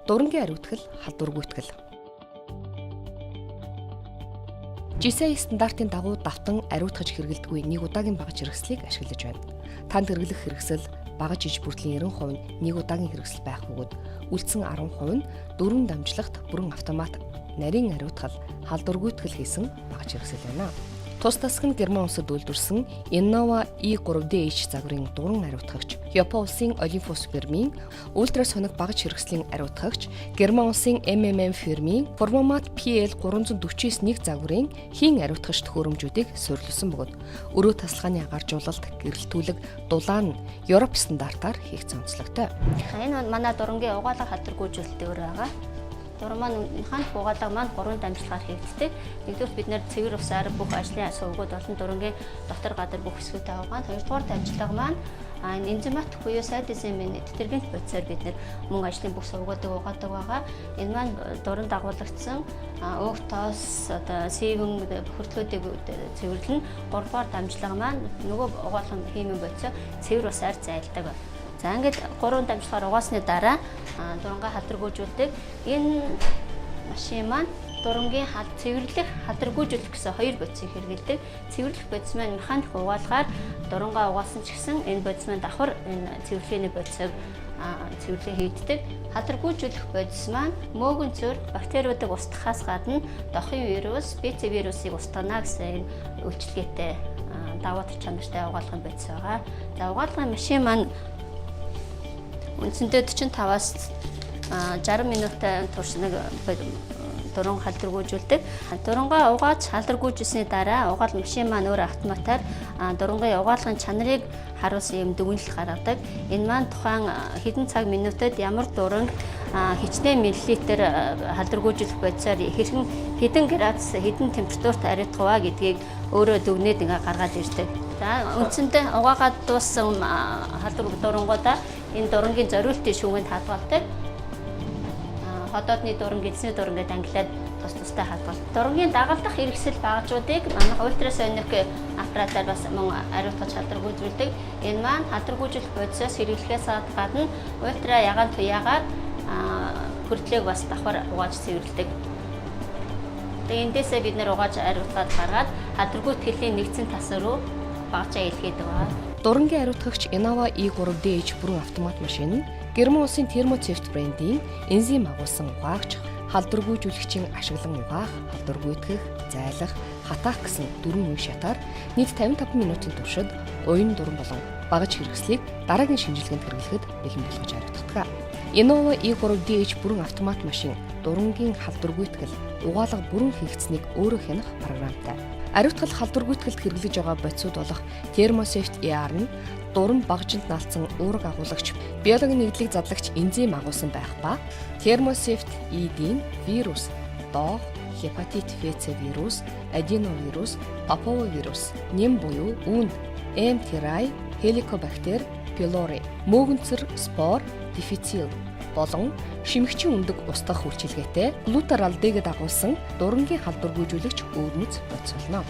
Дурангийн ариутгал, халдваргүйтгэл. GSI стандартын дагуу давтан ариутгаж хэрэглэдэггүй нэг удаагийн багаж хэрэгслийг ашиглаж байна. Танд хэрэглэх хэрэгсэл багаж иж бүртлийн 90% нь нэг удаагийн хэрэгсэл байх бөгөөд үлдсэн 10% нь дөрвөн дамжлагт бүрэн автомат нарийн ариутгал, халдваргүйтгэл хийсэн багаж хэрэгсэл байна. Тус тасаг нь Герман улсад үйлдвэрсэн Innova E3DH загварын дуран ариутгагч, Япон улсын Olympus фирмийн ультра сониг багаж хэрэгслийн ариутгагч, Герман улсын MMM фирмийн Formomat PL349 нэг загварын хийн ариутгагч төхөөрөмжүүдийг суурилсан бөгөөд өрөө тасалгааны агаarжуулалт, гэрэлтүүлэг, дулаан нь Европ стандартаар хийгдсэн онцлогтой. Энэ манай дурангийн угаалга халдваргүйжүүлэлт өөр байгаа. Дуран маань механик угаалга маань 3 дамжлагаар хийгддэг. Нэгдүгээр бид нэр цэвэр усаар бүх ажлын сувгууд болон дурангийн дотор гадар бүх хэсгүүтэй угаана. Хоёрдугаар дамжлага маань энзимат буюу сайдизм тэтгэргийн процессор бид нэр мөн ажлын бүх сувгуудыг угаадаг байгаа. Энэ маань дуран дагуулгдсан өг тоос одоо сивэн хүртлүүдийг цэвэрлэн 3-р дамжлага маань нөгөө угаалгын химийн бодисоо цэвэр усаар зайлдаг. За ингээд 3 дамжлагаар угаасны дараа дурангаа халдваргүйжүүлдэг. Энэ машин маань дурангийн цэвэрлэх, халдваргүйжүүлэх гэсэн хоёр бодисыг хэрэглэдэг. Цэвэрлэх бодис маань механик угаалгаар дурангаа угаасан ч гэсэн энэ бодис маань давхар энэ цэвэрлэгээний бодисыг цэвэрлээ хийгддэг. Халдваргүйжүүлэх бодис маань мөөгөн цөөр бактериудыг устгахаас гадна дохын вирус, БЦ вирусыг устгана гэсэн үйлчилгээтэй давуу тал чанартай угаалгын бодис байгаа. За угаалгын машин маань үндсэндээ 45-аас 60 минутын турш нэг дуран халдваргүйжүүлдэг. Дурангаа угааж халдваргүйжүүлсний дараа угаал машин маань өөр автоматар дурангийн угаалгын чанарыг харуулсан юм дүгнэлт гаргадаг. Энэ маань тухайн хэдэн цаг минутад ямар дуранг хичнээн миллилитр халдваргүйжүүлэх бодисоор хэдэн градус хэдэн температурт ариутгах вэ гэдгийг өөрөө дүгнээд ингээ гаргаад ирдэг. За үндсэндээ угаагаад дууссан халдвар энэ дурангийн зориултын шүүгэнд хадгалдаг. Ходоодны дуран, гидсний дуран гэдэг англиад тустай хадгалдаг. Дурангийн дагалдах хэрэгсэл багажуудыг манайх ультрасоник аппаратаар бас мөн ариутгаж халдваргүйжүүлдэг. Энэ маань халдваргүйжүүлэх бодисоос хэрэглэхээс гадна ультра ягаан туяагаар хүртлээг бас давхар угааж цэвэрлэдэг. Тэгээ эндээсээ бид нэр угааж ариутгаад гаргаад халдваргүйтгэлийн нэгдсэн тас руу багажаа илгээдэг байна. Дурангийн ариутгагч Innova E3DH бүрэн автомат машин нь Герман улсын Thermoseft брендийн энзим агуулсан угаагч, халдваргүйжүүлэгчийн ашиглан угаах, халдваргүйтгэх, зайлах, хатаах гэсэн 4 үе шатаар нийт 55 минутын туршид уян дуран болон багаж хэрэгслийг дараагийн шинжилгээнд хэрэглэхэд бэлэн болгож хариуцдаг. Innova E3DH бүрэн автомат машин дурангийн халдваргүйтгэл, угаалга бүрэн хийгдсэнийг өөрөө хянах програмтай. Ариутгал халдваргүйтгэлд хэрэглэж байгаа бодисууд болох Thermoseft ER нь дуран багажинд наалцсан уурга агуулагч, биологийн нэгдлийг задлагч энзим агуулсан байх ба Thermoseft ED-ийн вирус, доох, хепатит ВЦ вирус, аденовирус, папиловирус, нэм буюу үүнд, энтерай, хеликобактер, пилори, мөөгөнцөр, спор, дифицил болон шимэгчийн өндөг устгах үйлчилгээтэй глутаралдыг дагуулсан дурангийн халдваргүйжүүлэгч өвгөнц бодис болно.